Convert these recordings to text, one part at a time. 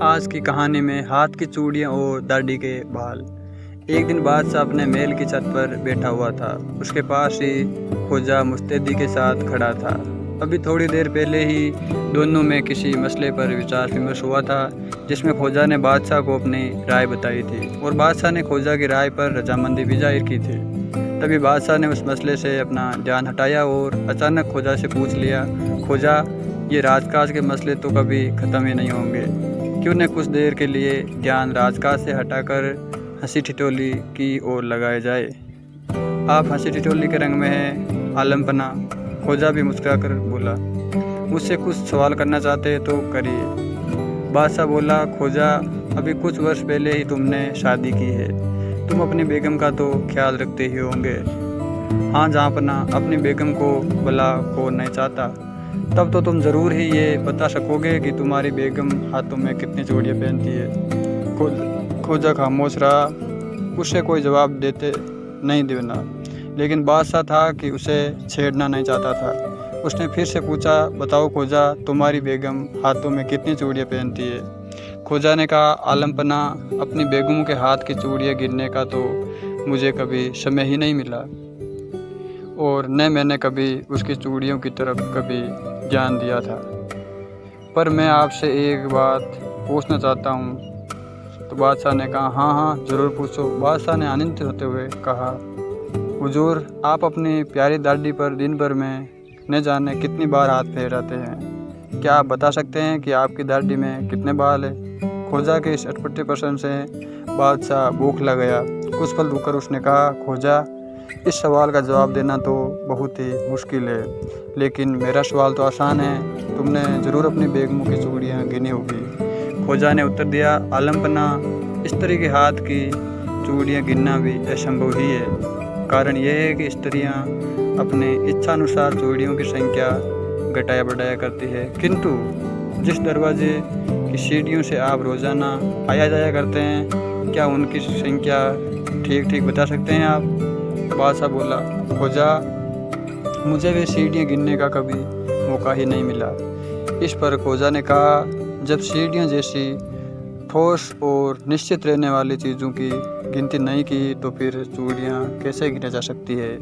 आज की कहानी में हाथ की चूड़ियाँ और दाढ़ी के बाल। एक दिन बादशाह अपने महल की छत पर बैठा हुआ था। उसके पास ही ख्वाजा मुस्तैदी के साथ खड़ा था। अभी थोड़ी देर पहले ही दोनों में किसी मसले पर विचार विमर्श हुआ था, जिसमें ख्वाजा ने बादशाह को अपनी राय बताई थी और बादशाह ने ख्वाजा की राय पर रजामंदी भी जाहिर की थी। तभी बादशाह ने उस मसले से अपना ध्यान हटाया और अचानक ख्वाजा से पूछ लिया, ख्वाजा, ये राजकाज के मसले तो कभी ख़त्म ही नहीं होंगे, क्यों न कुछ देर के लिए ध्यान राजकाज से हटाकर हंसी ठिठोली की ओर लगाया जाए। आप हंसी ठिठोली के रंग में हैं आलमपना, ख्वाजा भी मुस्कुराकर बोला। मुझसे कुछ सवाल करना चाहते हैं तो करिए। बादशाह बोला, ख्वाजा, अभी कुछ वर्ष पहले ही तुमने शादी की है, तुम अपनी बेगम का तो ख्याल रखते ही होंगे। हाँ जहाँपना, अपनी बेगम को भला कौन नहीं चाहता। तब तो तुम ज़रूर ही ये बता सकोगे कि तुम्हारी बेगम हाथों में कितनी चूड़ियाँ पहनती है। ख्वाजा खामोश रहा, उसे कोई जवाब देते नहीं देना, लेकिन बादशाह था कि उसे छेड़ना नहीं चाहता था। उसने फिर से पूछा, बताओ ख्वाजा, तुम्हारी बेगम हाथों में कितनी चूड़ियाँ पहनती है। ख्वाजा ने कहा, आलमपना, अपनी बेगम के हाथ की चूड़ियाँ गिनने का तो मुझे कभी समय ही नहीं मिला और न मैंने कभी उसकी चूड़ियों की तरफ कभी ध्यान दिया था। पर मैं आपसे एक बात पूछना चाहता हूँ। तो बादशाह ने कहा, हाँ हाँ ज़रूर पूछो। बादशाह ने आनंदित होते हुए कहा, हुजूर, आप अपनी प्यारी दाढ़ी पर दिन भर में न जाने कितनी बार हाथ फेराते हैं। क्या आप बता सकते हैं कि आपकी दाढ़ी में कितने बाल हैं? ख्वाजा के इस अटपटे प्रश्न से बादशाह बौखला गया। कुछ पल रुककर उसने कहा, ख्वाजा, इस सवाल का जवाब देना तो बहुत ही मुश्किल है, लेकिन मेरा सवाल तो आसान है। तुमने ज़रूर अपनी बेगमों की चूड़ियाँ गिनी होगी। ख्वाजा ने उत्तर दिया, आलमपना, स्त्री के हाथ की चूड़ियाँ गिनना भी असंभव ही है। कारण यह है कि स्त्रियाँ अपने इच्छानुसार चूड़ियों की संख्या घटाया बढ़ाया करती है, किंतु जिस दरवाजे की सीढ़ियों से आप रोज़ाना आया जाया करते हैं, क्या उनकी संख्या ठीक ठीक बता सकते हैं आप? बादशाह बोला, ख्वाजा, मुझे वे सीढ़ियाँ गिनने का कभी मौका ही नहीं मिला। इस पर ख्वाजा ने कहा, जब सीढ़ियाँ जैसी ठोस और निश्चित रहने वाली चीज़ों की गिनती नहीं की तो फिर चूड़ियाँ कैसे गिनी जा सकती है?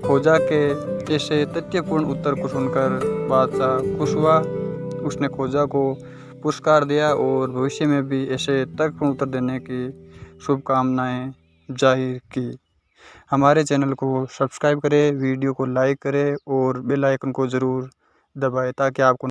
ख्वाजा के ऐसे तथ्यपूर्ण उत्तर को सुनकर बादशाह खुश हुआ। उसने ख्वाजा को पुरस्कार दिया और भविष्य में भी ऐसे तर्कपूर्ण उत्तर देने की शुभकामनाएं जाहिर की। हमारे चैनल को सब्सक्राइब करें, वीडियो को लाइक करें और बेल आइकन को ज़रूर दबाएं ताकि आपको